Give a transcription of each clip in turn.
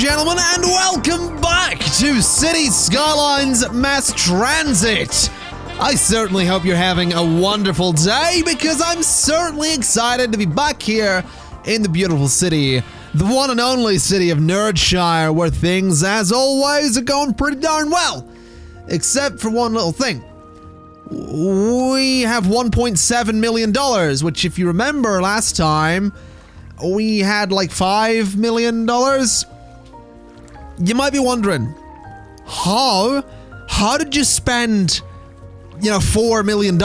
gentlemen, and welcome back to City Skylines Mass Transit. I certainly hope you're having a wonderful day, because I'm certainly excited to be back here in the beautiful city, the one and only city of Nerdshire, where things, as always, are going pretty darn well. Except for one little thing. We have $1.7 million, which, if you remember last time, we had like $5 million. You might be wondering, how did you spend, $4 million?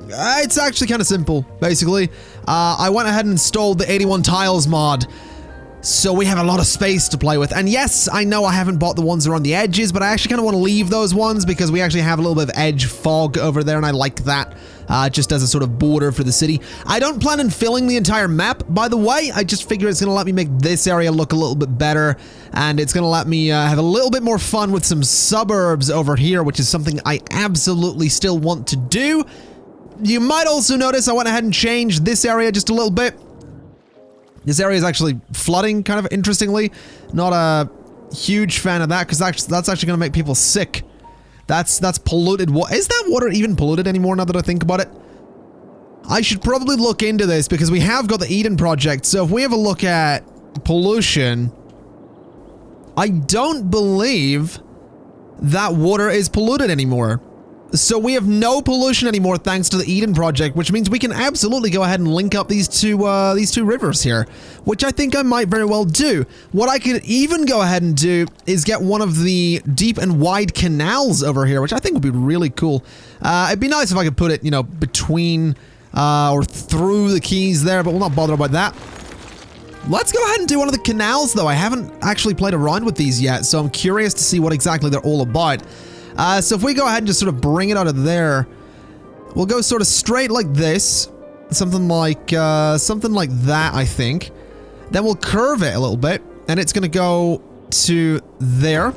It's actually kind of simple, basically. I went ahead and installed the 81 tiles mod, so we have a lot of space to play with. And yes, I know I haven't bought the ones that are on the edges, but I actually kind of want to leave those ones because we actually have a little bit of edge fog over there, and I like that. Just as a sort of border for the city. I don't plan on filling the entire map, by the way. I just figure it's going to let me make this area look a little bit better, and it's going to let me have a little bit more fun with some suburbs over here, which is something I absolutely still want to do. You might also notice I went ahead and changed this area just a little bit. This area is actually flooding, kind of interestingly. Not a huge fan of that, because that's actually going to make people sick. That's polluted water. Is that water even polluted anymore now that I think about it? I should probably look into this because we have got the Eden project. So if we have a look at pollution, I don't believe that water is polluted anymore. So we have no pollution anymore thanks to the Eden project, which means we can absolutely go ahead and link up these two rivers here, which I think I might very well do. What I could even go ahead and do is get one of the deep and wide canals over here, which I think would be really cool. It'd be nice if I could put it, between or through the keys there, but we'll not bother about that. Let's go ahead and do one of the canals, though. I haven't actually played around with these yet, so I'm curious to see what exactly they're all about. So if we go ahead and just sort of bring it out of there, we'll go sort of straight like this, something like that, I think. Then we'll curve it a little bit, and it's going to go to there,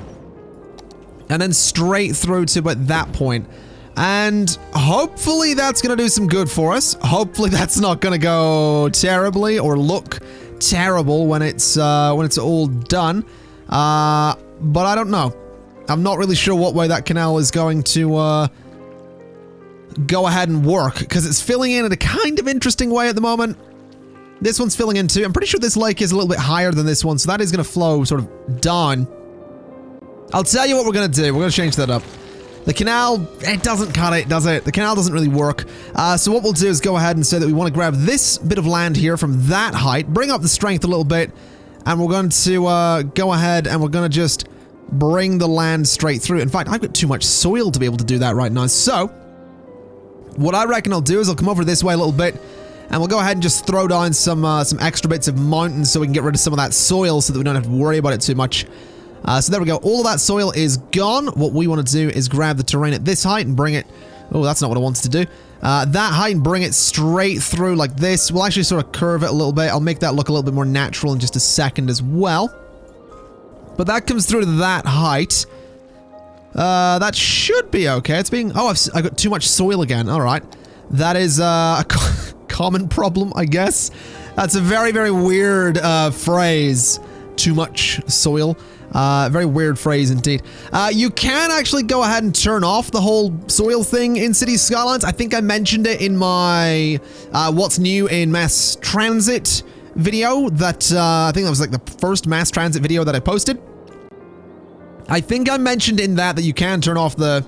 and then straight through to about that point. And hopefully that's going to do some good for us. Hopefully that's not going to go terribly or look terrible when it's all done. But I don't know. I'm not really sure what way that canal is going to go ahead and work, because it's filling in a kind of interesting way at the moment. This one's filling in too. I'm pretty sure this lake is a little bit higher than this one, so that is going to flow sort of down. I'll tell you what we're going to do. We're going to change that up. The canal, it doesn't cut it, does it? The canal doesn't really work. So what we'll do is go ahead and say that we want to grab this bit of land here from that height, bring up the strength a little bit, and we're going to go ahead and we're going to just bring the land straight through. In fact, I've got too much soil to be able to do that right now. So what I reckon I'll do is I'll come over this way a little bit, and we'll go ahead and just throw down some extra bits of mountains so we can get rid of some of that soil so that we don't have to worry about it too much. So there we go. All of that soil is gone. What we want to do is grab the terrain at this height and bring it... Oh, that's not what I wanted to do. That height and bring it straight through like this. We'll actually sort of curve it a little bit. I'll make that look a little bit more natural in just a second as well. But that comes through to that height. That should be okay. It's being... Oh, I got too much soil again. All right. That is a common problem, I guess. That's a very, very weird phrase. Too much soil. Very weird phrase indeed. You can actually go ahead and turn off the whole soil thing in City Skylines. I think I mentioned it in my What's New in Mass Transit video that I think that was like the first mass transit video that I posted. I think I mentioned in that you can turn off the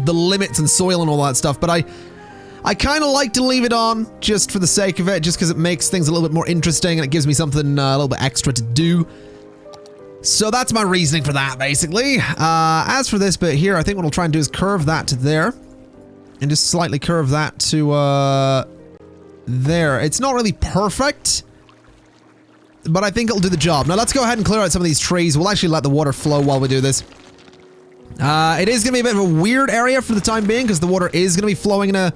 limits and soil and all that stuff, but I kind of like to leave it on just for the sake of it, just because it makes things a little bit more interesting and it gives me something a little bit extra to do. So that's my reasoning for that, basically. As for this bit here, I think what I'll try and do is curve that to there, and just slightly curve that to there. It's not really perfect, but I think it'll do the job. Now let's go ahead and clear out some of these trees. We'll actually let the water flow while we do this. It is going to be a bit of a weird area for the time being, because the water is going to be flowing in a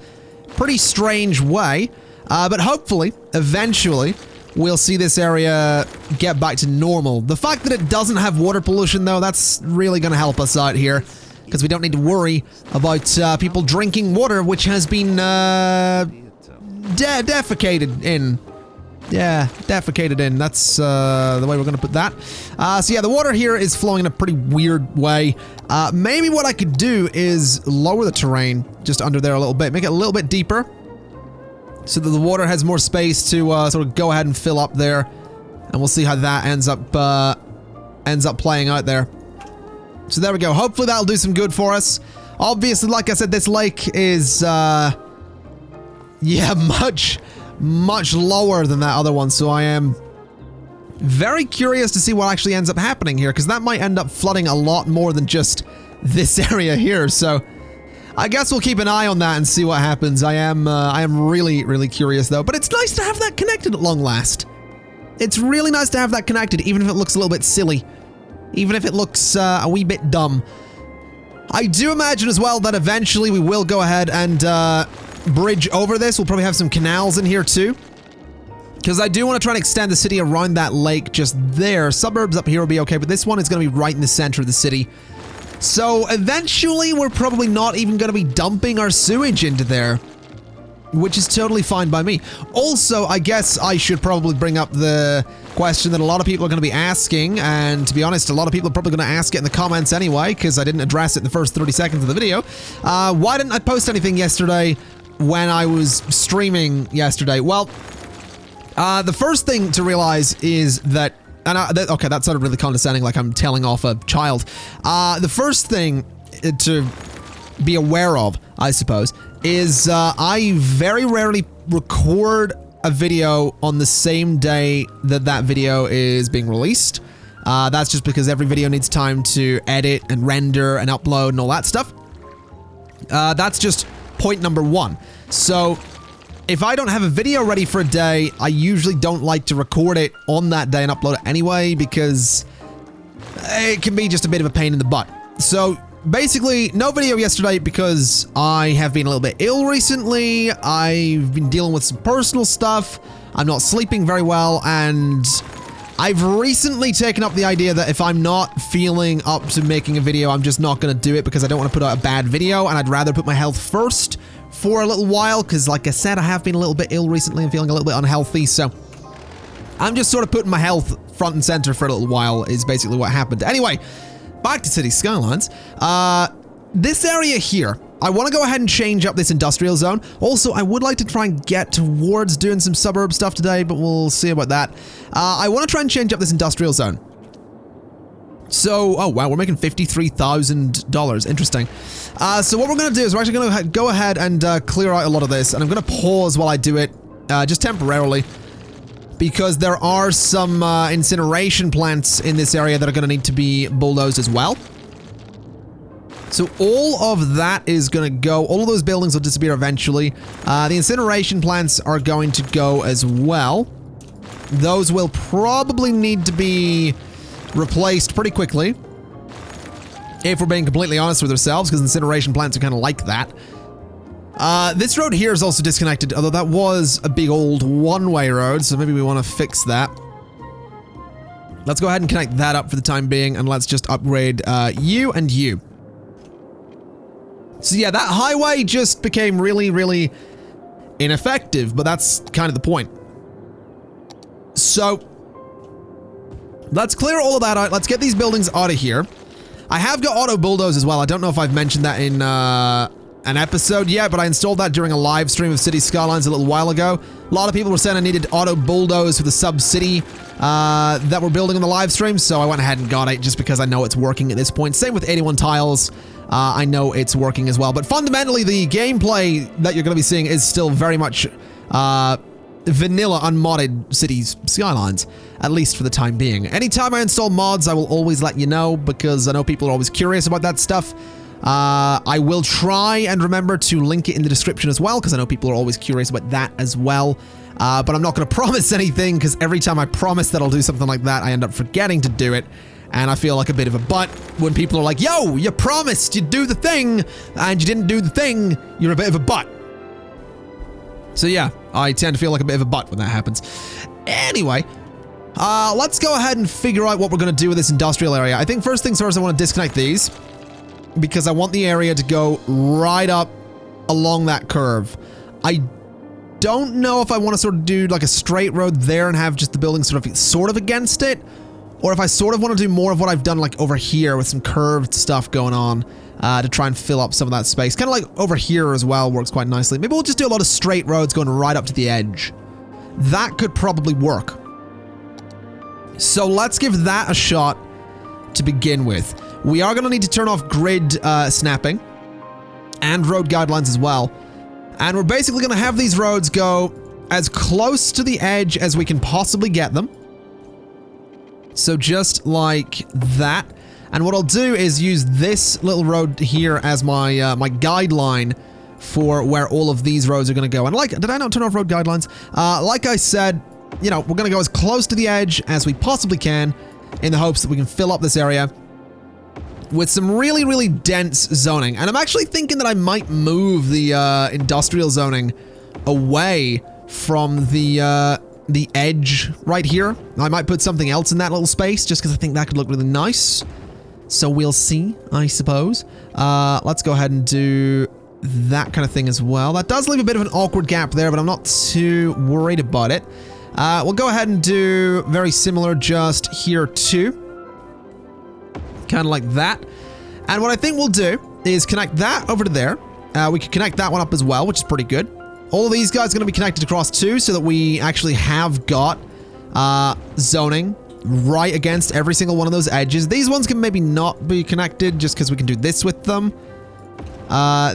pretty strange way. But hopefully, eventually, we'll see this area get back to normal. The fact that it doesn't have water pollution, though, that's really going to help us out here, because we don't need to worry about people drinking water which has been defecated in. Yeah, defecated in. That's the way we're going to put that. So yeah, the water here is flowing in a pretty weird way. Maybe what I could do is lower the terrain just under there a little bit. Make it a little bit deeper so that the water has more space to sort of go ahead and fill up there. And we'll see how that ends up playing out there. So there we go. Hopefully that'll do some good for us. Obviously, like I said, this lake is, yeah, much lower than that other one, so I am very curious to see what actually ends up happening here, because that might end up flooding a lot more than just this area here, so I guess we'll keep an eye on that and see what happens. I am really, really curious though, but it's nice to have that connected at long last. It's really nice to have that connected, even if it looks a little bit silly, even if it looks a wee bit dumb. I do imagine as well that eventually we will go ahead and bridge over this. We'll probably have some canals in here too, because I do want to try and extend the city around that lake just there. Suburbs up here will be okay, but this one is going to be right in the center of the city. So eventually we're probably not even going to be dumping our sewage into there, which is totally fine by me. Also, I guess I should probably bring up the question that a lot of people are going to be asking, and to be honest, a lot of people are probably going to ask it in the comments anyway, because I didn't address it in the first 30 seconds of the video. Why didn't I post anything yesterday when I was streaming yesterday? Well, the first thing to realize is that, okay, that sounded really condescending, like I'm telling off a child. The first thing to be aware of, I suppose, is I very rarely record a video on the same day that that video is being released. That's just because every video needs time to edit and render and upload and all that stuff. That's just point number one. So if I don't have a video ready for a day, I usually don't like to record it on that day and upload it anyway, because it can be just a bit of a pain in the butt. So basically, no video yesterday because I have been a little bit ill recently. I've been dealing with some personal stuff. I'm not sleeping very well, and I've recently taken up the idea that if I'm not feeling up to making a video, I'm just not going to do it, because I don't want to put out a bad video, and I'd rather put my health first for a little while, because like I said, I have been a little bit ill recently and feeling a little bit unhealthy, so I'm just sort of putting my health front and center for a little while is basically what happened. Anyway, back to City Skylines. This area here, I want to go ahead and change up this industrial zone. Also, I would like to try and get towards doing some suburb stuff today, but we'll see about that. I want to try and change up this industrial zone. So, oh wow, we're making $53,000. Interesting. So what we're going to do is we're actually going to go ahead and clear out a lot of this, and I'm going to pause while I do it, just temporarily, because there are some incineration plants in this area that are going to need to be bulldozed as well. So all of that is going to go. All of those buildings will disappear eventually. The incineration plants are going to go as well. Those will probably need to be replaced pretty quickly, if we're being completely honest with ourselves, because incineration plants are kind of like that. This road here is also disconnected, although that was a big old one-way road, so maybe we want to fix that. Let's go ahead and connect that up for the time being, and let's just upgrade you and you. So yeah, that highway just became really, really ineffective, but that's kind of the point. So let's clear all of that out. Let's get these buildings out of here. I have got auto bulldoze as well. I don't know if I've mentioned that in an episode yet, but I installed that during a live stream of City Skylines a little while ago. A lot of people were saying I needed auto bulldoze for the sub-city that we're building on the live stream, so I went ahead and got it just because I know it's working at this point. Same with 81 tiles. I know it's working as well, but fundamentally the gameplay that you're going to be seeing is still very much vanilla unmodded Cities Skylines, at least for the time being. Anytime I install mods, I will always let you know, because I know people are always curious about that stuff. I will try and remember to link it in the description as well, because I know people are always curious about that as well. But I'm not going to promise anything, because every time I promise that I'll do something like that, I end up forgetting to do it. And I feel like a bit of a butt when people are like, yo, you promised you'd do the thing, and you didn't do the thing, you're a bit of a butt. So yeah, I tend to feel like a bit of a butt when that happens. Anyway, let's go ahead and figure out what we're going to do with this industrial area. I think first things first, I want to disconnect these, because I want the area to go right up along that curve. I don't know if I want to sort of do like a straight road there and have just the building sort of against it, or if I sort of want to do more of what I've done like over here with some curved stuff going on to try and fill up some of that space. Kind of like over here as well works quite nicely. Maybe we'll just do a lot of straight roads going right up to the edge. That could probably work. So let's give that a shot to begin with. We are going to need to turn off grid snapping and road guidelines as well. And we're basically going to have these roads go as close to the edge as we can possibly get them. So just like that. And what I'll do is use this little road here as my my guideline for where all of these roads are going to go. And like, did I not turn off road guidelines? Like I said, you know, we're going to go as close to the edge as we possibly can in the hopes that we can fill up this area with some really, really dense zoning. And I'm actually thinking that I might move the industrial zoning away from the edge right here. I might put something else in that little space just because I think that could look really nice. So we'll see, I suppose. Let's go ahead and do that kind of thing as well. That does leave a bit of an awkward gap there, but I'm not too worried about it. We'll go ahead and do very similar just here too. Kind of like that. And what I think we'll do is connect that over to there. We could connect that one up as well, which is pretty good. All of these guys are going to be connected across too, so that we actually have got zoning right against every single one of those edges. These ones can maybe not be connected just because we can do this with them.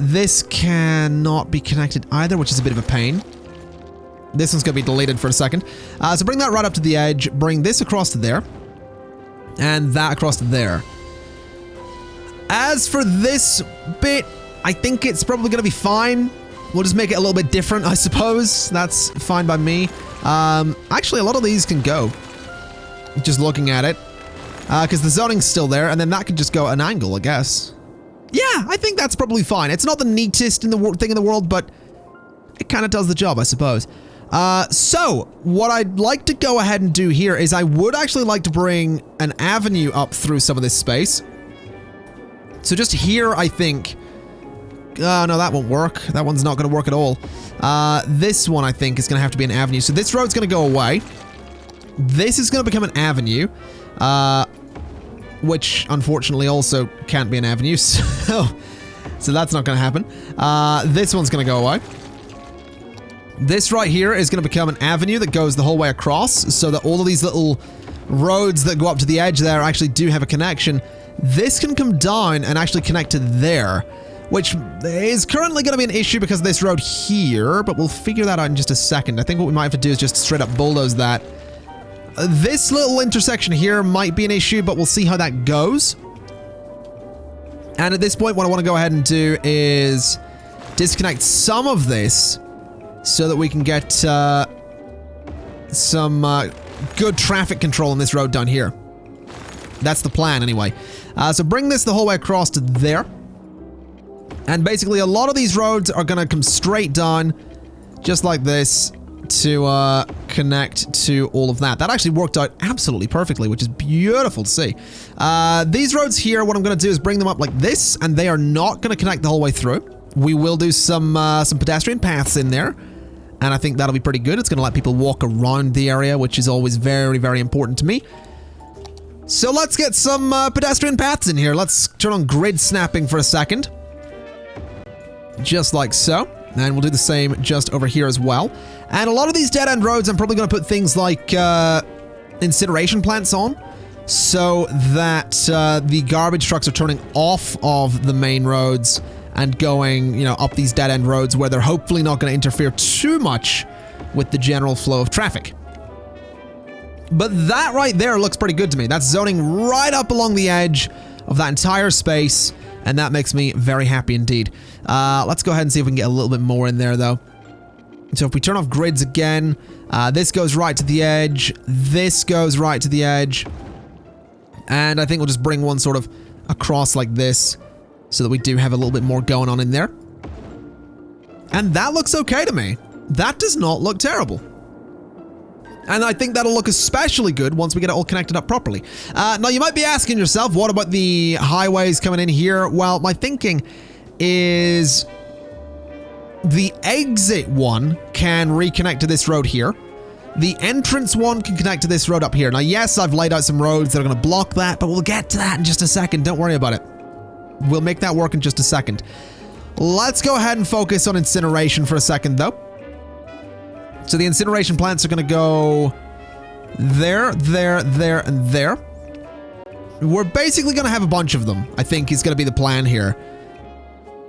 This cannot be connected either, which is a bit of a pain. This one's going to be deleted for a second. So bring that right up to the edge, bring this across to there, and that across to there. As for this bit, I think it's probably going to be fine. We'll just make it a little bit different, I suppose. That's fine by me. Actually, a lot of these can go. Just looking at it. Because the zoning's still there, and then that could just go an angle, I guess. Yeah, I think that's probably fine. It's not the neatest in the thing in the world, but it kind of does the job, I suppose. So, what I'd like to go ahead and do here is I would actually like to bring an avenue up through some of this space. So just here, I think... no, that won't work. That one's not going to work at all. This one, I think, is going to have to be an avenue. So this road's going to go away. This is going to become an avenue. Which, unfortunately, also can't be an avenue. So that's not going to happen. This one's going to go away. This right here is going to become an avenue that goes the whole way across. So that all of these little roads that go up to the edge there actually do have a connection. This can come down and actually connect to there, which is currently going to be an issue because of this road here, but we'll figure that out in just a second. I think what we might have to do is just straight up bulldoze that. This little intersection here might be an issue, but we'll see how that goes. And at this point, what I want to go ahead and do is disconnect some of this so that we can get some good traffic control on this road down here. That's the plan anyway. So bring this the whole way across to there. And basically a lot of these roads are going to come straight down just like this to connect to all of that. That actually worked out absolutely perfectly, which is beautiful to see. These roads here, what I'm going to do is bring them up like this, and they are not going to connect the whole way through. We will do some pedestrian paths in there, and I think that'll be pretty good. It's going to let people walk around the area, which is always very, very important to me. So let's get some pedestrian paths in here. Let's turn on grid snapping for a second. Just like so. And we'll do the same just over here as well. And a lot of these dead-end roads, I'm probably going to put things like incineration plants on so that the garbage trucks are turning off of the main roads and going, you know, up these dead-end roads where they're hopefully not going to interfere too much with the general flow of traffic. But that right there looks pretty good to me. That's zoning right up along the edge of that entire space, and that makes me very happy indeed. Let's go ahead and see if we can get a little bit more in there, though. So if we turn off grids again, this goes right to the edge, this goes right to the edge, and I think we'll just bring one sort of across like this so that we do have a little bit more going on in there. And that looks okay to me. That does not look terrible. And I think that'll look especially good once we get it all connected up properly. Now, you might be asking yourself, what about the highways coming in here? Well, my thinking is the exit one can reconnect to this road here. The entrance one can connect to this road up here. Now, yes, I've laid out some roads that are going to block that, but we'll get to that in just a second. Don't worry about it. We'll make that work in just a second. Let's go ahead and focus on incineration for a second, though. So the incineration plants are going to go there, there, there, and there. We're basically going to have a bunch of them, I think is going to be the plan here.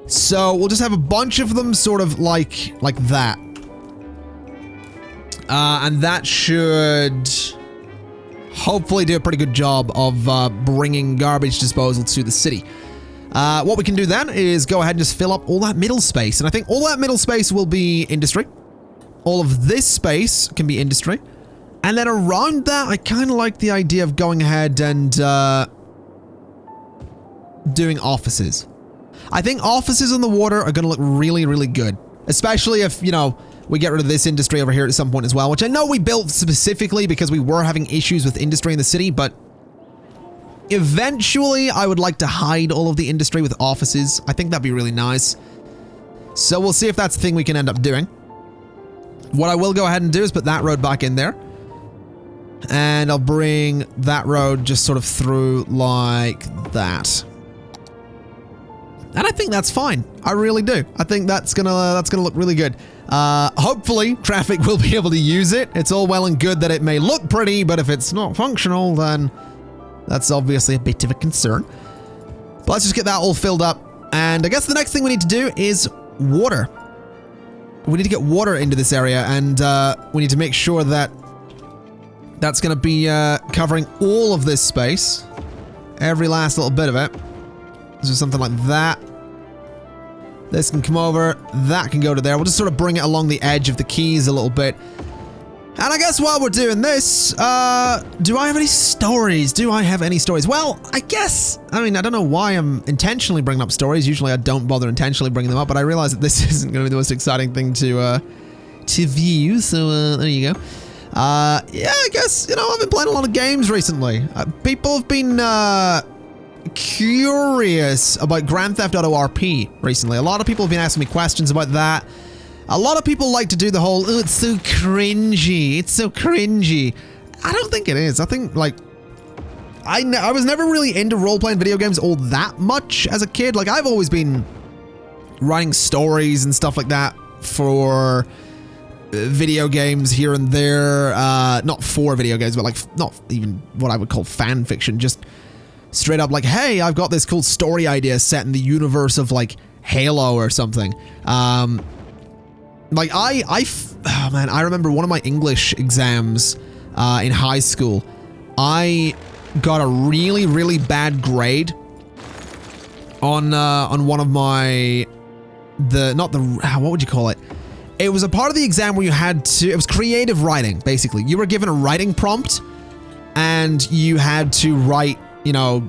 So we'll just have a bunch of them sort of like that. And that should hopefully do a pretty good job of bringing garbage disposal to the city. What we can do then is go ahead and just fill up all that middle space. And I think all that middle space will be industry. All of this space can be industry. And then around that, I kind of like the idea of going ahead and doing offices. I think offices on the water are going to look really, really good. Especially if, you know, we get rid of this industry over here at some point as well, which I know we built specifically because we were having issues with industry in the city, but eventually I would like to hide all of the industry with offices. I think that'd be really nice. So we'll see if that's the thing we can end up doing. What I will go ahead and do is put that road back in there. And I'll bring that road just sort of through like that. And I think that's fine. I really do. I think that's gonna look really good. Hopefully, traffic will be able to use it. It's all well and good that it may look pretty, but if it's not functional, then that's obviously a bit of a concern. But let's just get that all filled up. And I guess the next thing we need to do is water. We need to get water into this area, and we need to make sure that that's going to be covering all of this space. Every last little bit of it. So something like that. This can come over. That can go to there. We'll just sort of bring it along the edge of the keys a little bit. And I guess while we're doing this, do I have any stories? Do I have any stories? Well, I guess, I mean, I don't know why I'm intentionally bringing up stories. Usually I don't bother intentionally bringing them up, but I realize that this isn't going to be the most exciting thing to view. So there you go. Yeah, I guess, you know, I've been playing a lot of games recently. People have been curious about Grand Theft Auto RP recently. A lot of people have been asking me questions about that. A lot of people like to do the whole, oh, it's so cringy. It's so cringy. I don't think it is. I think, like, I was never really into role-playing video games all that much as a kid. Like, I've always been writing stories and stuff like that for video games here and there. Not for video games, but, like, not even what I would call fan fiction. Just straight up like, hey, I've got this cool story idea set in the universe of, like, Halo or something. Like, oh man, I remember one of my English exams in high school. I got a really, really bad grade on one of my, what would you call it? It was a part of the exam where you had to, it was creative writing, basically. You were given a writing prompt, and you had to write, you know,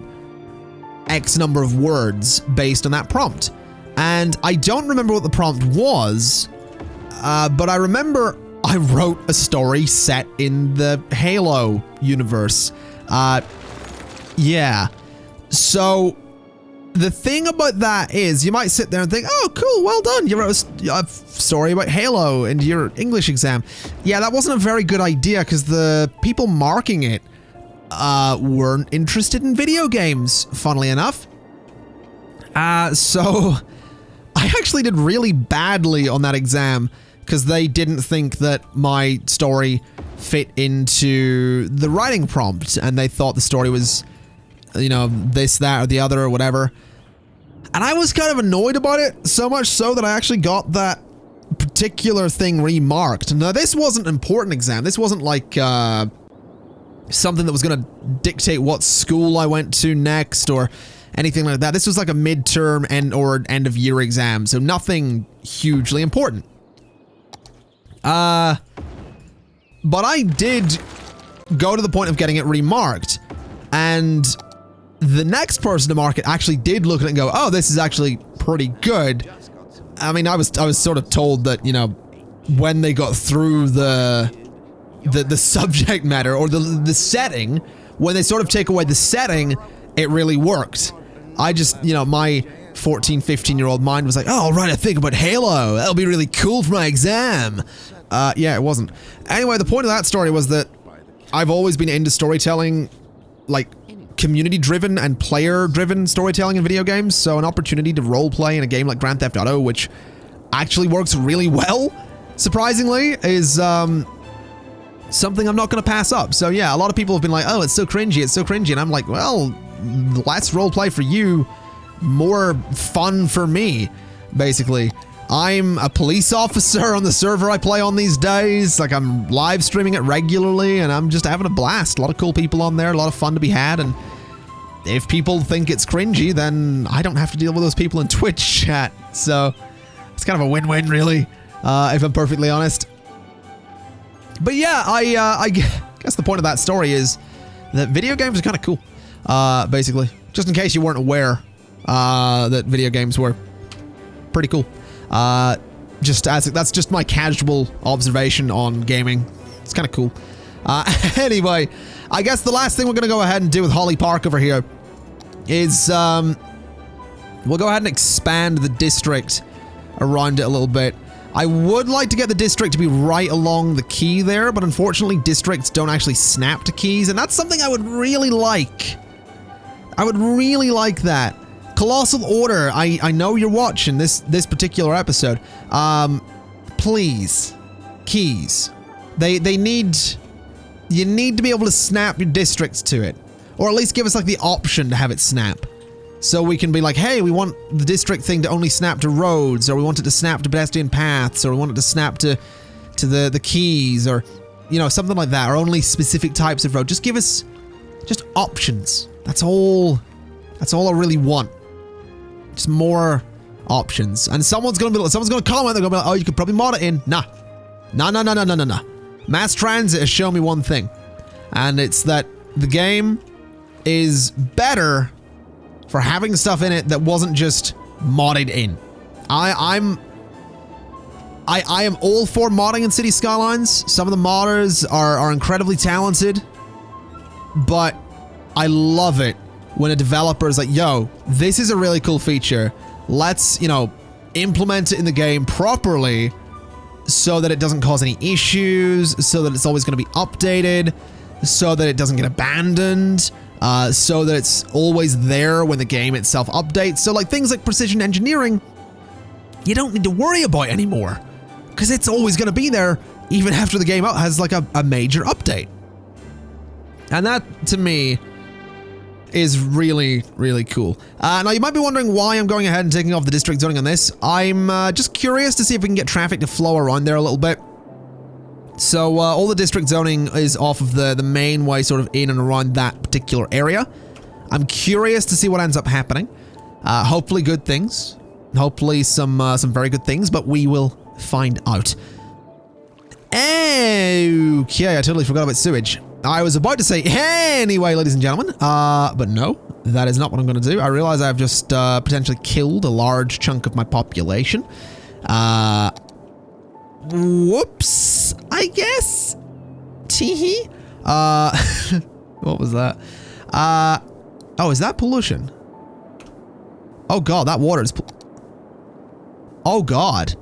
X number of words based on that prompt. And I don't remember what the prompt was, but I remember I wrote a story set in the Halo universe. Yeah. So the thing about that is you might sit there and think, oh, cool, well done. You wrote a story about Halo in your English exam. Yeah, that wasn't a very good idea because the people marking it weren't interested in video games, funnily enough. So I actually did really badly on that exam because they didn't think that my story fit into the writing prompt, and they thought the story was, you know, this, that, or the other, or whatever. And I was kind of annoyed about it, so much so that I actually got that particular thing remarked. Now, this wasn't an important exam. This wasn't like something that was going to dictate what school I went to next or anything like that. This was like a midterm or end of year exam, so nothing hugely important. But I did go to the point of getting it remarked, and the next person to mark it actually did look at it and go, oh, this is actually pretty good. I mean, I was sort of told that, you know, when they got through the subject matter or the setting, when they sort of take away the setting, it really worked. I just, you know, my 14, 15-year-old mind was like, oh, I'll write a thing about Halo. That'll be really cool for my exam. Yeah, it wasn't. Anyway, the point of that story was that I've always been into storytelling, like community-driven and player-driven storytelling in video games. So an opportunity to role-play in a game like Grand Theft Auto, which actually works really well, surprisingly, is something I'm not going to pass up. So yeah, a lot of people have been like, oh, it's so cringy, it's so cringy. And I'm like, well, less roleplay for you, more fun for me, basically. I'm a police officer on the server I play on these days. Like, I'm live streaming it regularly, and I'm just having a blast. A lot of cool people on there, a lot of fun to be had, and if people think it's cringy, then I don't have to deal with those people in Twitch chat. So it's kind of a win-win, really, if I'm perfectly honest. But yeah, I guess the point of that story is that video games are kind of cool, basically. Just in case you weren't aware that video games were pretty cool. That's just my casual observation on gaming. It's kind of cool. Anyway, I guess the last thing we're going to go ahead and do with Holly Park over here is we'll go ahead and expand the district around it a little bit. I would like to get the district to be right along the key there, but unfortunately districts don't actually snap to keys, and that's something I would really like. I would really like that. Colossal Order, I know you're watching this particular episode. Please, keys. You need to be able to snap your districts to it, or at least give us like the option to have it snap. So we can be like, hey, we want the district thing to only snap to roads, or we want it to snap to pedestrian paths, or we want it to snap to the keys, or, you know, something like that, or only specific types of road. Just give us just options. That's all I really want. Just more options. And someone's gonna comment, they're gonna be like, oh, you could probably mod it in. Nah. Mass Transit has shown me one thing, and it's that the game is better for having stuff in it that wasn't just modded in. I am all for modding in City Skylines. Some of the modders are incredibly talented, but I love it when a developer is like, yo, this is a really cool feature. Let's, you know, implement it in the game properly so that it doesn't cause any issues, so that it's always going to be updated, so that it doesn't get abandoned, so that it's always there when the game itself updates. So like things like precision engineering, you don't need to worry about anymore, because it's always going to be there even after the game has like a major update. And that, to me, is really, really cool. Now, you might be wondering why I'm going ahead and taking off the district zoning on this. I'm just curious to see if we can get traffic to flow around there a little bit. So, all the district zoning is off of the main way, sort of in and around that particular area. I'm curious to see what ends up happening. Hopefully good things. Hopefully some very good things, but we will find out. Okay, I totally forgot about sewage. I was about to say, anyway, ladies and gentlemen, but no, that is not what I'm going to do. I realize I've just potentially killed a large chunk of my population. Whoops, I guess. Teehee. What was that? Oh, is that pollution? Oh god, that water is. Oh god.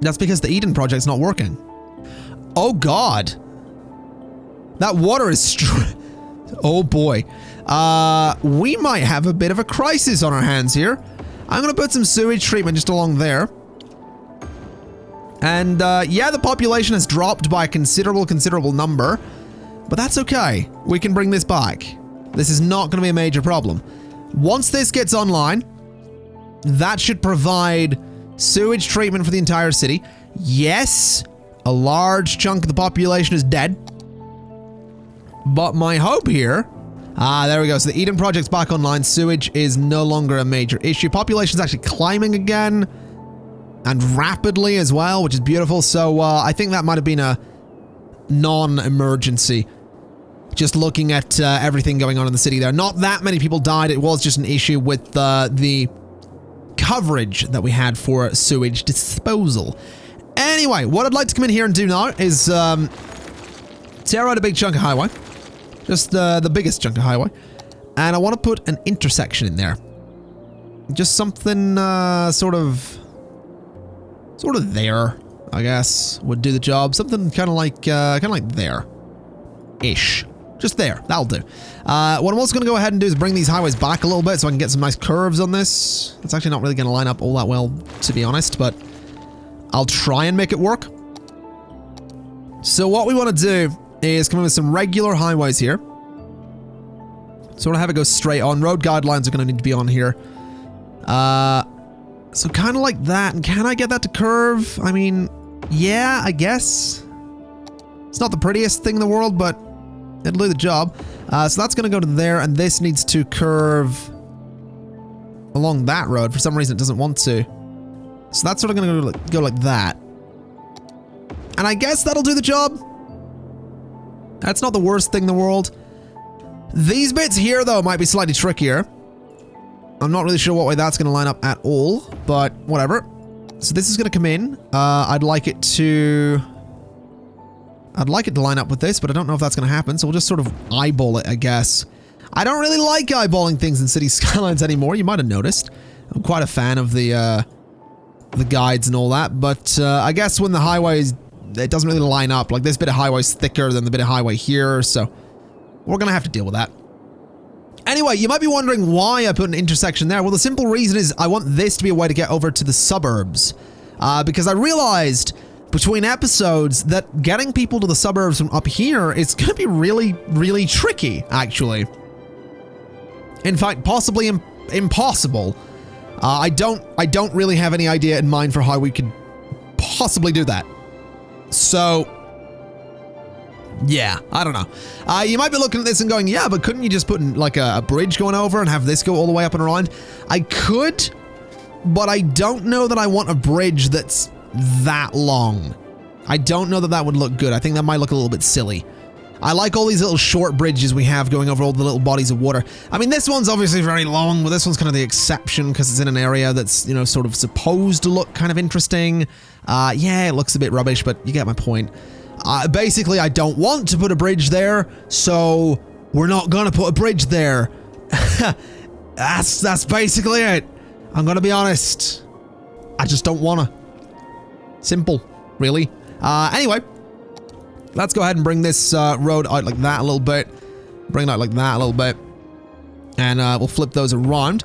That's because the Eden project's not working. Oh god. That water is oh boy. We might have a bit of a crisis on our hands here. I'm gonna put some sewage treatment just along there. And yeah, the population has dropped by a considerable number, but that's okay. We can bring this back. This is not gonna be a major problem. Once this gets online, that should provide sewage treatment for the entire city. Yes, a large chunk of the population is dead. But my hope here... there we go. So the Eden project's back online. Sewage is no longer a major issue. Population's actually climbing again. And rapidly as well, which is beautiful. So I think that might have been a non-emergency. Just looking at everything going on in the city there. Not that many people died. It was just an issue with the coverage that we had for sewage disposal. Anyway, what I'd like to come in here and do now is tear out a big chunk of highway. Just the biggest chunk of highway. And I want to put an intersection in there. Just something sort of there, I guess, would do the job. Something kind of like there-ish. Just there. That'll do. What I'm also going to go ahead and do is bring these highways back a little bit so I can get some nice curves on this. It's actually not really going to line up all that well, to be honest, but I'll try and make it work. So what we want to do is come in with some regular highways here. Sort of have it go straight on. Road guidelines are going to need to be on here. So kind of like that. And can I get that to curve? I mean, yeah, I guess. It's not the prettiest thing in the world, but it'll do the job. So that's going to go to there, and this needs to curve along that road. For some reason, it doesn't want to. So that's sort of going to go like that. And I guess that'll do the job. That's not the worst thing in the world. These bits here, though, might be slightly trickier. I'm not really sure what way that's going to line up at all, but whatever. So this is going to come in. I'd like it to line up with this, but I don't know if that's going to happen, so we'll just sort of eyeball it, I guess. I don't really like eyeballing things in City Skylines anymore. You might have noticed. I'm quite a fan of the guides and all that, but I guess when the highways, it doesn't really line up. Like, this bit of highway is thicker than the bit of highway here, so we're going to have to deal with that. Anyway, you might be wondering why I put an intersection there. Well, the simple reason is I want this to be a way to get over to the suburbs. Because I realized between episodes that getting people to the suburbs from up here is going to be really, really tricky, actually. In fact, possibly impossible. I don't really have any idea in mind for how we could possibly do that. So, yeah, I don't know. You might be looking at this and going, yeah, but couldn't you just put in, like a bridge going over and have this go all the way up and around? I could, but I don't know that I want a bridge that's that long. I don't know that that would look good. I think that might look a little bit silly. I like all these little short bridges we have going over all the little bodies of water. I mean, this one's obviously very long, but this one's kind of the exception because it's in an area that's, you know, sort of supposed to look kind of interesting. Yeah, it looks a bit rubbish, but you get my point. Basically, I don't want to put a bridge there, so we're not gonna put a bridge there. That's basically it. I'm gonna be honest. I just don't wanna. Simple, really. Anyway, let's go ahead and bring this road out like that a little bit. Bring it out like that a little bit. And we'll flip those around.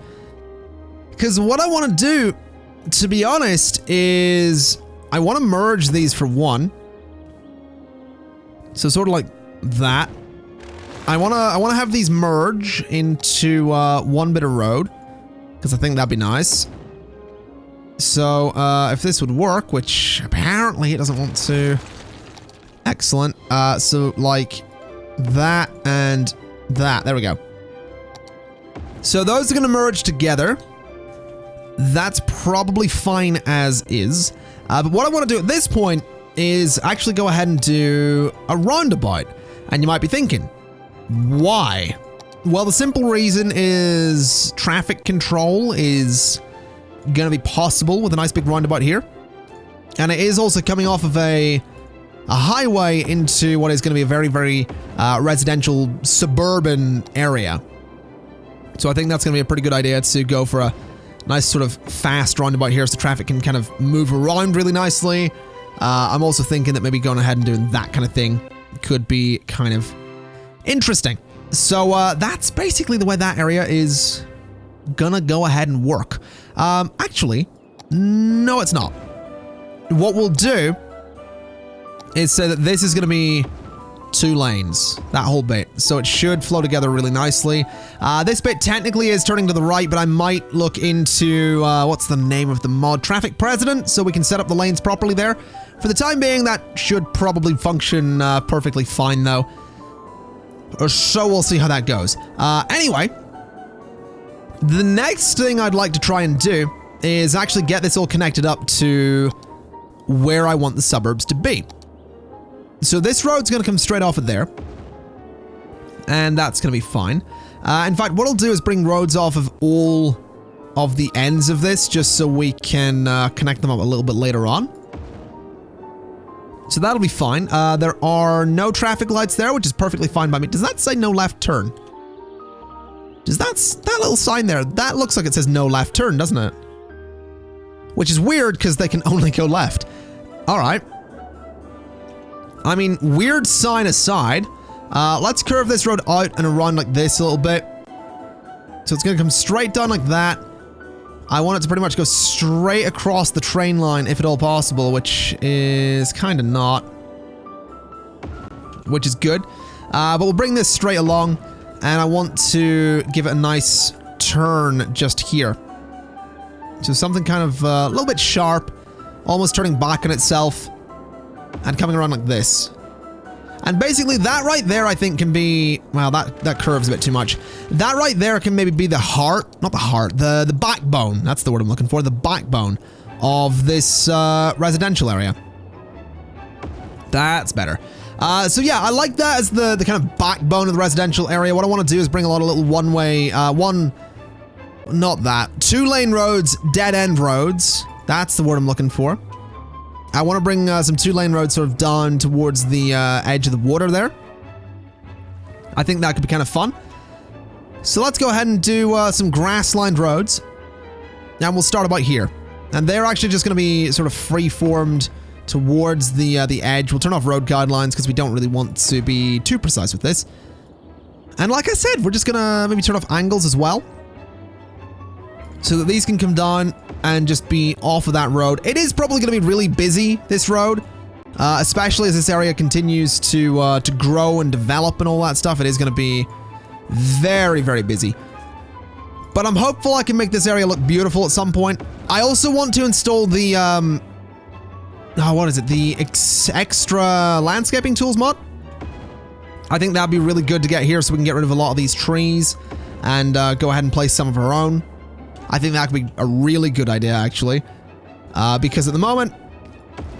Because what I want to do, to be honest, is I want to merge these for one. So sort of like that. I wanna have these merge into one bit of road, because I think that'd be nice. So if this would work, which apparently it doesn't want to. Excellent. So like that and that. There we go. So those are going to merge together. That's probably fine as is. But what I want to do at this point is actually go ahead and do a roundabout. And you might be thinking, why? Well, the simple reason is traffic control is going to be possible with a nice big roundabout here. And it is also coming off of a highway into what is going to be a very, very residential suburban area. So I think that's going to be a pretty good idea to go for a nice sort of fast roundabout here so traffic can kind of move around really nicely. I'm also thinking that maybe going ahead and doing that kind of thing could be kind of interesting. So that's basically the way that area is gonna go ahead and work. Actually, no, it's not. What we'll do is say that this is gonna be 2 lanes, that whole bit. So it should flow together really nicely. This bit technically is turning to the right, but I might look into, what's the name of the mod? Traffic President, so we can set up the lanes properly there. For the time being, that should probably function perfectly fine though. So we'll see how that goes. Anyway, the next thing I'd like to try and do is actually get this all connected up to where I want the suburbs to be. So this road's going to come straight off of there. And that's going to be fine. In fact, what I'll do is bring roads off of all of the ends of this just so we can connect them up a little bit later on. So that'll be fine. There are no traffic lights there, which is perfectly fine by me. Does that say no left turn? Does that little sign there, that looks like it says no left turn, doesn't it? Which is weird because they can only go left. All right. I mean, weird sign aside, let's curve this road out and around like this a little bit. So it's going to come straight down like that. I want it to pretty much go straight across the train line if at all possible, which is kind of not. Which is good. But we'll bring this straight along, and I want to give it a nice turn just here. So something kind of a little bit sharp, almost turning back on itself, and coming around like this. And basically that right there I think can be, well, that curves a bit too much. That right there can maybe be the heart, not the heart, the backbone, that's the word I'm looking for, the backbone of this residential area. That's better. So yeah, I like that as the kind of backbone of the residential area. What I want to do is bring a lot of little one-way, two-lane roads, dead-end roads. That's the word I'm looking for. I want to bring some two-lane roads sort of down towards the edge of the water there. I think that could be kind of fun. So let's go ahead and do some grass-lined roads. And we'll start about here. And they're actually just going to be sort of free-formed towards the edge. We'll turn off road guidelines because we don't really want to be too precise with this. And like I said, we're just going to maybe turn off angles as well, so that these can come down and just be off of that road. It is probably going to be really busy, this road, especially as this area continues to grow and develop and all that stuff. It is going to be very, very busy. But I'm hopeful I can make this area look beautiful at some point. I also want to install the, what is it? The extra landscaping tools mod. I think that'd be really good to get here so we can get rid of a lot of these trees and go ahead and place some of our own. I think that could be a really good idea, actually. Because at the moment,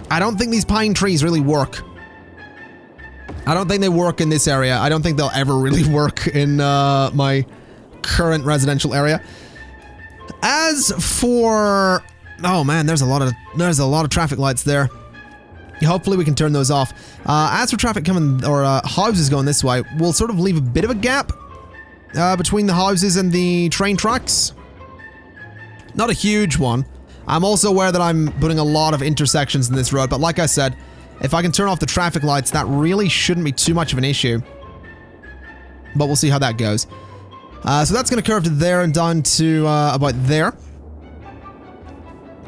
I don't think these pine trees really work. I don't think they work in this area. I don't think they'll ever really work in my current residential area. As for... oh man, there's a lot of traffic lights there. Hopefully we can turn those off. As for traffic coming, or houses going this way, we'll sort of leave a bit of a gap between the houses and the train tracks. Not a huge one. I'm also aware that I'm putting a lot of intersections in this road, but like I said, if I can turn off the traffic lights, that really shouldn't be too much of an issue. But we'll see how that goes. So that's going to curve to there and down to about there.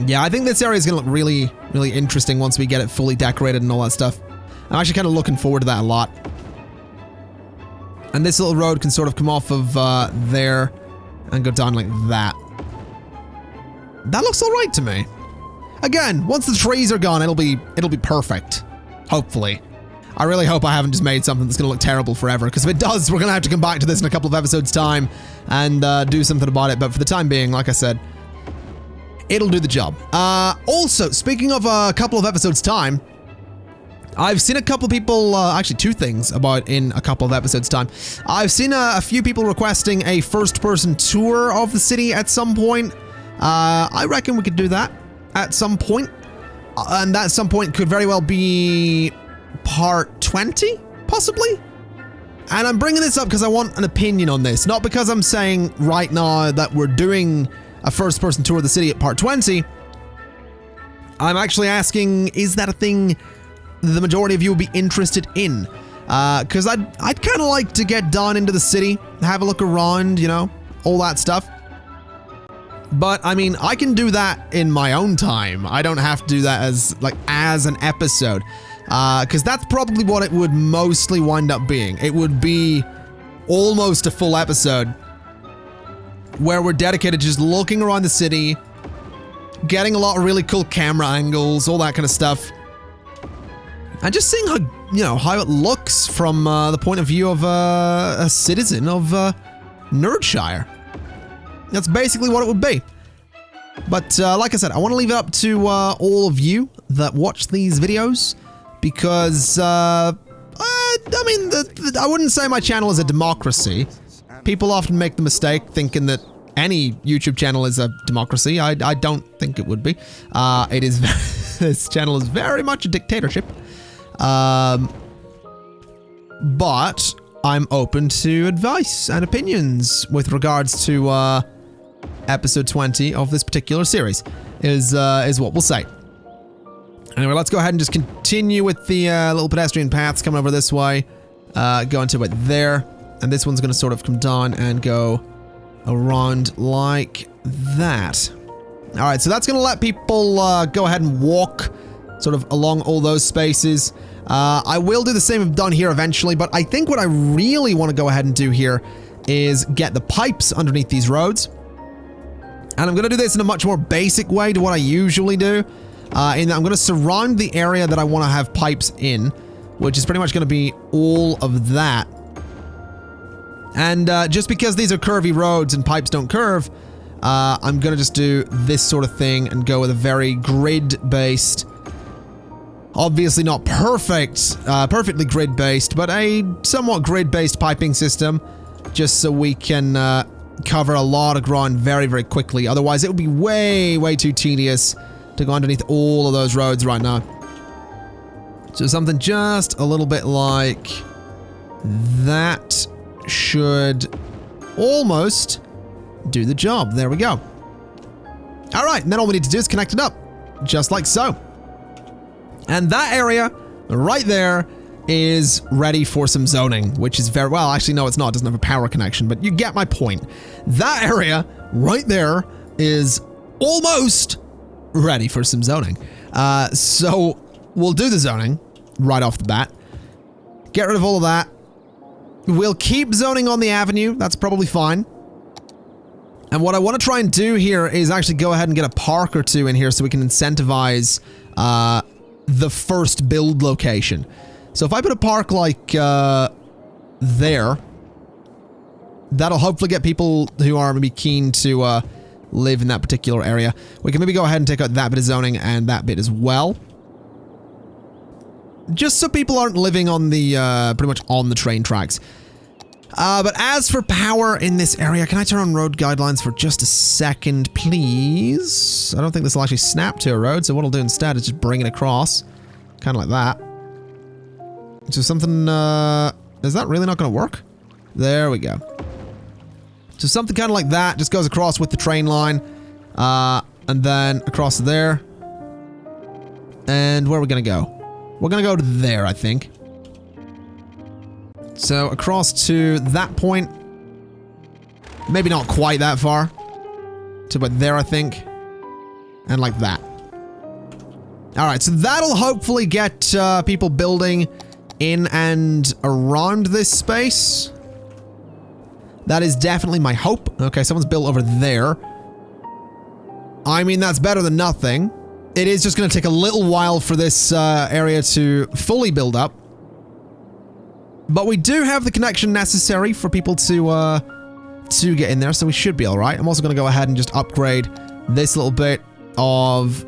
Yeah, I think this area is going to look really, really interesting once we get it fully decorated and all that stuff. I'm actually kind of looking forward to that a lot. And this little road can sort of come off of there and go down like that. That looks alright to me. Again, once the trees are gone, it'll be perfect. Hopefully. I really hope I haven't just made something that's going to look terrible forever, because if it does, we're going to have to come back to this in a couple of episodes' time and do something about it. But for the time being, like I said, it'll do the job. Also, speaking of a couple of episodes' time, I've seen a couple of people, actually two things about in a couple of episodes' time. I've seen a few people requesting a first-person tour of the city at some point. I reckon we could do that at some point. And that some point could very well be part 20, possibly? And I'm bringing this up because I want an opinion on this. Not because I'm saying right now that we're doing a first-person tour of the city at part 20. I'm actually asking, is that a thing the majority of you would be interested in? Because I'd kind of like to get down into the city, have a look around, you know, all that stuff. But, I mean, I can do that in my own time. I don't have to do that as an episode. Because that's probably what it would mostly wind up being. It would be almost a full episode where we're dedicated to just looking around the city, getting a lot of really cool camera angles, all that kind of stuff. And just seeing how, you know, how it looks from the point of view of a citizen of Nerdshire. That's basically what it would be. But like I said, I want to leave it up to all of you that watch these videos, because I mean, I wouldn't say my channel is a democracy. People often make the mistake thinking that any YouTube channel is a democracy. I don't think it would be. It is. This channel is very much a dictatorship. But I'm open to advice and opinions with regards to episode 20 of this particular series, is what we'll say. Anyway, let's go ahead and just continue with the little pedestrian paths coming over this way, go into it there, and this one's going to sort of come down and go around like that. All right, so that's going to let people go ahead and walk sort of along all those spaces. I will do the same down here eventually, but I think what I really want to go ahead and do here is get the pipes underneath these roads. And I'm going to do this in a much more basic way to what I usually do. In that I'm going to surround the area that I want to have pipes in, which is pretty much going to be all of that. And just because these are curvy roads and pipes don't curve, I'm going to just do this sort of thing and go with a very grid-based, obviously not perfect, perfectly grid-based, but a somewhat grid-based piping system, just so we can cover a lot of ground very, very quickly. Otherwise, it would be way, way too tedious to go underneath all of those roads right now. So something just a little bit like that should almost do the job. There we go. All right, and then all we need to do is connect it up, just like so. And that area right there is ready for some zoning, which is very, well, actually, no, it's not. It doesn't have a power connection, but you get my point. That area right there is almost ready for some zoning. So we'll do the zoning right off the bat. Get rid of all of that. We'll keep zoning on the avenue. That's probably fine. And what I want to try and do here is actually go ahead and get a park or two in here so we can incentivize the first build location. So if I put a park like there, that'll hopefully get people who are maybe keen to live in that particular area. We can maybe go ahead and take out that bit of zoning and that bit as well. Just so people aren't living on the, pretty much on the train tracks. But as for power in this area, can I turn on road guidelines for just a second, please? I don't think this will actually snap to a road, so what I'll do instead is just bring it across. Kind of like that. So something, is that really not going to work? There we go. So something kind of like that just goes across with the train line, and then across there. And where are we going to go? We're going to go to there, I think. So across to that point. Maybe not quite that far. To about there, I think. And like that. Alright, so that'll hopefully get people building in and around this space. That is definitely my hope. Okay, someone's built over there. I mean, that's better than nothing. It is just going to take a little while for this area to fully build up. But we do have the connection necessary for people to get in there, so we should be alright. I'm also going to go ahead and just upgrade this little bit of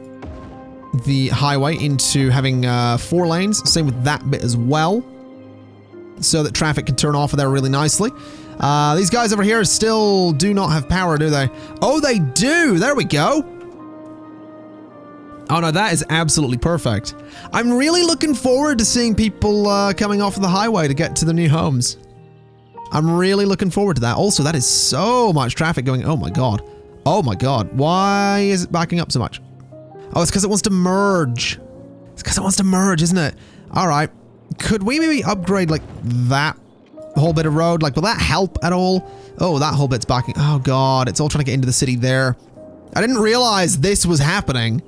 the highway into having 4 lanes. Same with that bit as well. So that traffic can turn off of there really nicely. These guys over here still do not have power, do they? Oh, they do! There we go! Oh no, that is absolutely perfect. I'm really looking forward to seeing people coming off of the highway to get to the new homes. I'm really looking forward to that. Also, that is so much traffic going. Oh my god. Oh my god. Why is it backing up so much? Oh, it's because it wants to merge. It's because it wants to merge, isn't it? Alright. Could we maybe upgrade like that whole bit of road? Like, will that help at all? Oh, that whole bit's backing. Oh god, it's all trying to get into the city there. I didn't realize this was happening.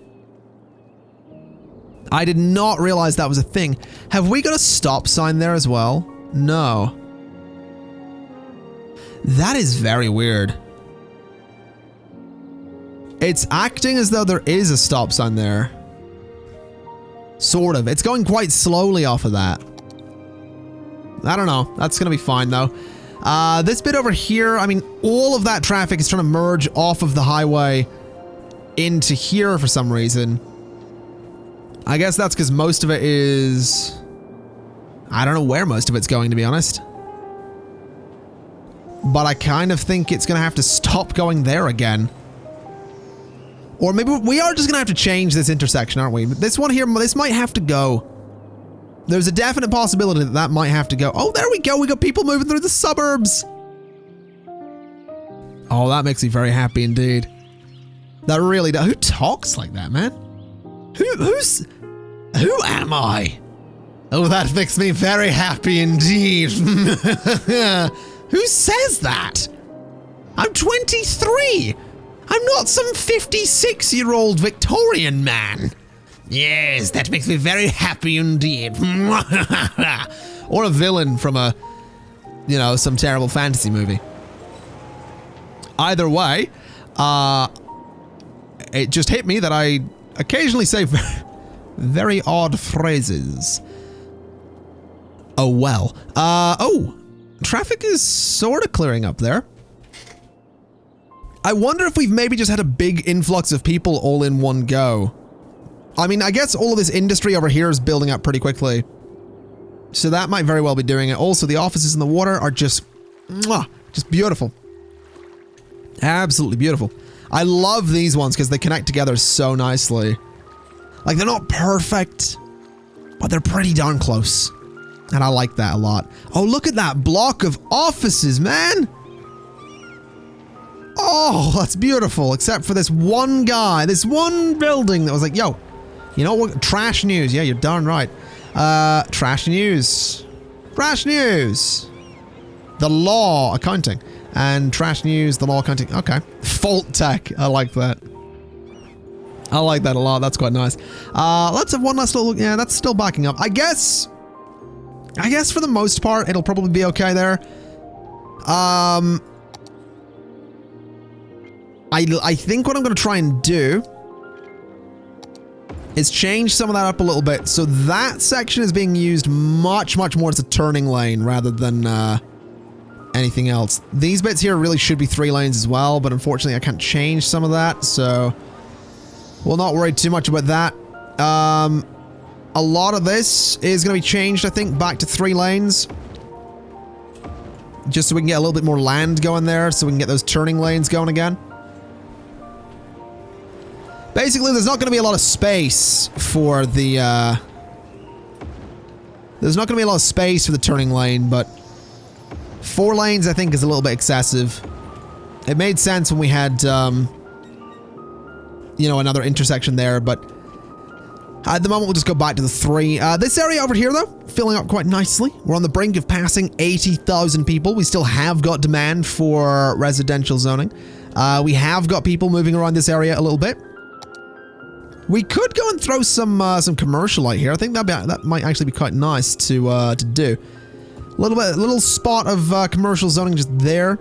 I did not realize that was a thing. Have we got a stop sign there as well? No. That is very weird. It's acting as though there is a stop sign there. Sort of. It's going quite slowly off of that. I don't know. That's going to be fine though. This bit over here, I mean, all of that traffic is trying to merge off of the highway into here for some reason. I guess that's because most of it is... I don't know where most of it's going, to be honest. But I kind of think it's going to have to stop going there again. Or maybe we are just going to have to change this intersection, aren't we? This one here, this might have to go. There's a definite possibility that that might have to go. Oh, there we go. We got people moving through the suburbs. Oh, that makes me very happy indeed. That really does. Who talks like that, man? Who am I? Oh, that makes me very happy indeed. Who says that? I'm 23. I'm not some 56-year-old Victorian man. Yes, that makes me very happy indeed. Or a villain from a, you know, some terrible fantasy movie. Either way, it just hit me that I occasionally say very odd phrases. Oh, well. Oh, traffic is sort of clearing up there. I wonder if we've maybe just had a big influx of people all in one go. I mean, I guess all of this industry over here is building up pretty quickly. So that might very well be doing it. Also, the offices in the water are just beautiful. Absolutely beautiful. I love these ones because they connect together so nicely. Like, they're not perfect, but they're pretty darn close. And I like that a lot. Oh, look at that block of offices, man. Oh, that's beautiful. Except for this one guy, this one building that was like, yo, you know what? Trash news. Yeah, you're darn right. Trash news. Trash news. The law accounting. And trash news, the law accounting. Okay. Fault tech. I like that. I like that a lot. That's quite nice. Let's have one last little... Yeah, that's still backing up. I guess for the most part, it'll probably be okay there. I think what I'm going to try and do is change some of that up a little bit. So that section is being used much more as a turning lane rather than anything else. These bits here really should be 3 lanes as well, but unfortunately I can't change some of that, so we'll not worry too much about that. A lot of this is going to be changed, I think, back to 3 lanes. Just so we can get a little bit more land going there, so we can get those turning lanes going again. Basically, there's not going to be a lot of space for the, there's not going to be a lot of space for the turning lane, but 4 lanes, I think, is a little bit excessive. It made sense when we had, you know, another intersection there, but at the moment, we'll just go back to the 3. This area over here, though, filling up quite nicely. We're on the brink of passing 80,000 people. We still have got demand for residential zoning. We have got people moving around this area a little bit. We could go and throw some commercial out here. I think that might actually be quite nice to do. A little spot of commercial zoning just there.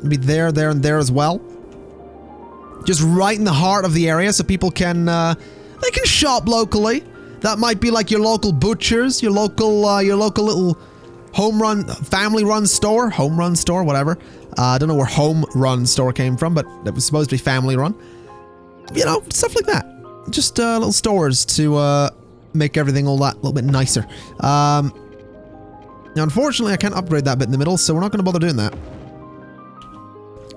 Maybe there, and there as well. Just right in the heart of the area, so people can they can shop locally. That might be like your local butchers, your local little family run store, home run store, whatever. I don't know where home run store came from, but it was supposed to be family run. You know, stuff like that. Just little stores to make everything all that a little bit nicer. Now, unfortunately, I can't upgrade that bit in the middle, so we're not going to bother doing that.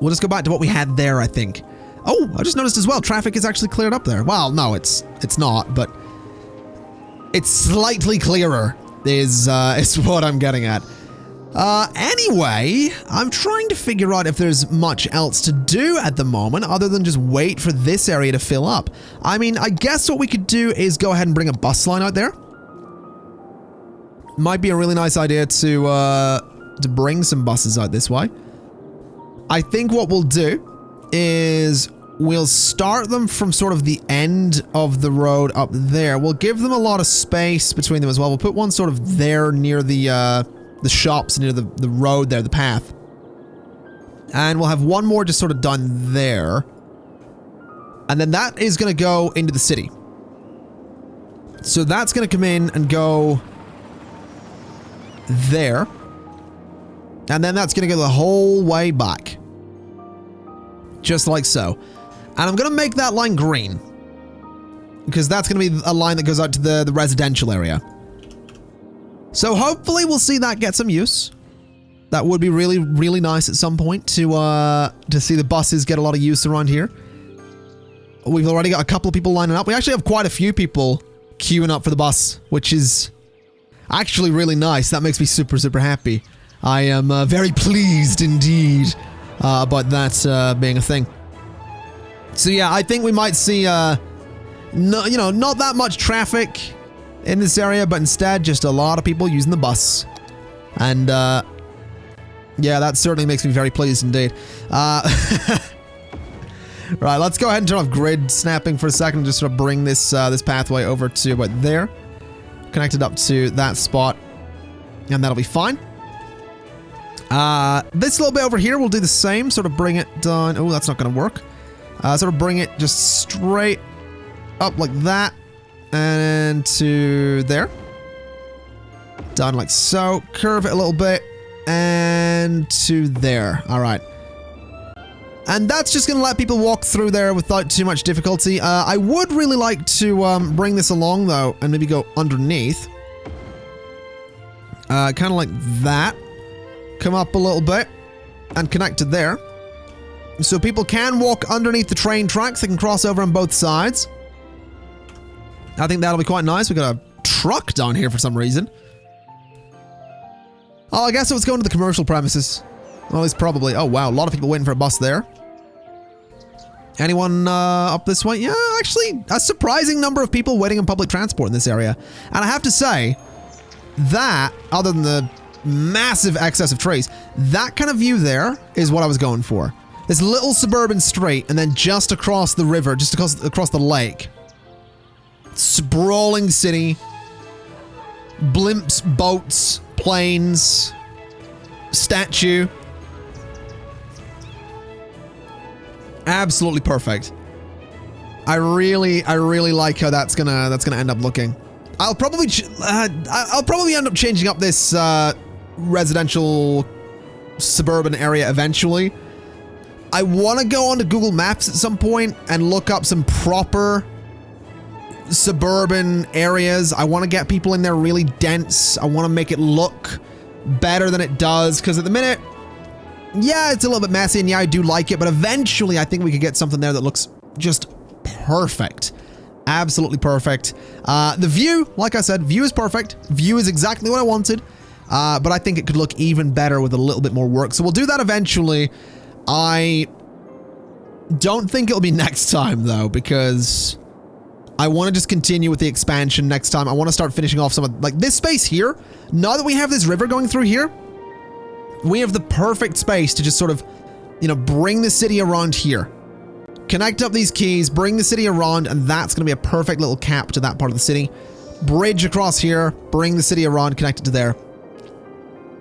We'll just go back to what we had there, I think. Oh, I just noticed as well, traffic is actually cleared up there. Well, no, it's not, but it's slightly clearer is what I'm getting at. Anyway, I'm trying to figure out if there's much else to do at the moment other than just wait for this area to fill up. I mean, I guess what we could do is go ahead and bring a bus line out there. Might be a really nice idea to bring some buses out this way. I think what we'll do is we'll start them from sort of the end of the road up there. We'll give them a lot of space between them as well. We'll put one sort of there near the shops, near the road there, the path. And we'll have one more just sort of done there. And then that is going to go into the city. So that's going to come in and go there. And then that's going to go the whole way back. Just like so. And I'm going to make that line green. Because that's going to be a line that goes out to the residential area. So hopefully we'll see that get some use. That would be really, really nice at some point to see the buses get a lot of use around here. We've already got a couple of people lining up. We actually have quite a few people queuing up for the bus, which is Actually really nice. That makes me super, super happy. I am very pleased indeed about that being a thing. So yeah, I think we might see, no, you know, not that much traffic in this area, but instead just a lot of people using the bus. And yeah, that certainly makes me very pleased indeed. Right, let's go ahead and turn off grid snapping for a second. Just sort of bring this this pathway over to about there. Connected up to that spot. And that'll be fine. This little bit over here, we'll do the same. Sort of bring it down. Oh, that's not going to work. Sort of bring it just straight up like that. And to there. Done like so. Curve it a little bit. And to there. All right. And that's just going to let people walk through there without too much difficulty. I would really like to bring this along, though, and maybe go underneath. Kind of like that. Come up a little bit and connect to there. So people can walk underneath the train tracks. They can cross over on both sides. I think that'll be quite nice. We got a truck down here for some reason. Oh, I guess it was going to the commercial premises. Well, it's probably... Oh, wow. A lot of people waiting for a bus there. Anyone up this way? Yeah, actually, a surprising number of people waiting on public transport in this area. And I have to say that, other than the massive excess of trees, that kind of view there is what I was going for. This little suburban street, and then just across the river, just across the lake. Sprawling city. Blimps, boats, planes, statue. Absolutely perfect. I really like how that's gonna end up looking. I'll probably end up changing up this residential suburban area eventually. I want to go onto Google Maps at some point and look up some proper suburban areas. I want to get people in there really dense. I want to make it look better than it does, because at the minute, yeah, it's a little bit messy, and yeah, I do like it, but eventually I think we could get something there that looks just perfect. Absolutely perfect. The view, like I said, view is perfect. View is exactly what I wanted, but I think it could look even better with a little bit more work. So we'll do that eventually. I don't think it'll be next time, though, because I want to just continue with the expansion next time. I want to start finishing off some of, like, this space here. Now that we have this river going through here, we have the perfect space to just sort of, you know, bring the city around here. Connect up these keys, bring the city around, and that's going to be a perfect little cap to that part of the city. Bridge across here, bring the city around, connect it to there.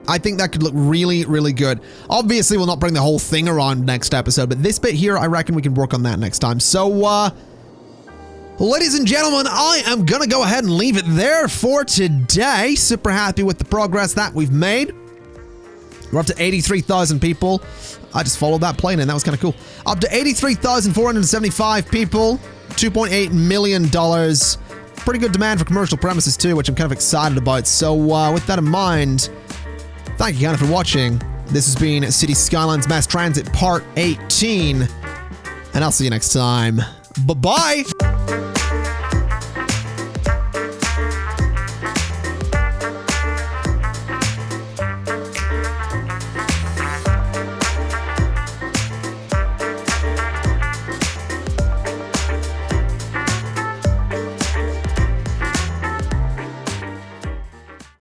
I think that could look really, really good. Obviously, we'll not bring the whole thing around next episode, but this bit here, I reckon we can work on that next time. So, ladies and gentlemen, I am going to go ahead and leave it there for today. Super happy with the progress that we've made. We're up to 83,000 people. I just followed that plane in. That was kind of cool. Up to 83,475 people. $2.8 million. Pretty good demand for commercial premises too, which I'm kind of excited about. So with that in mind, thank you kind of for watching. This has been City Skylines Mass Transit Part 18. And I'll see you next time. Bye-bye!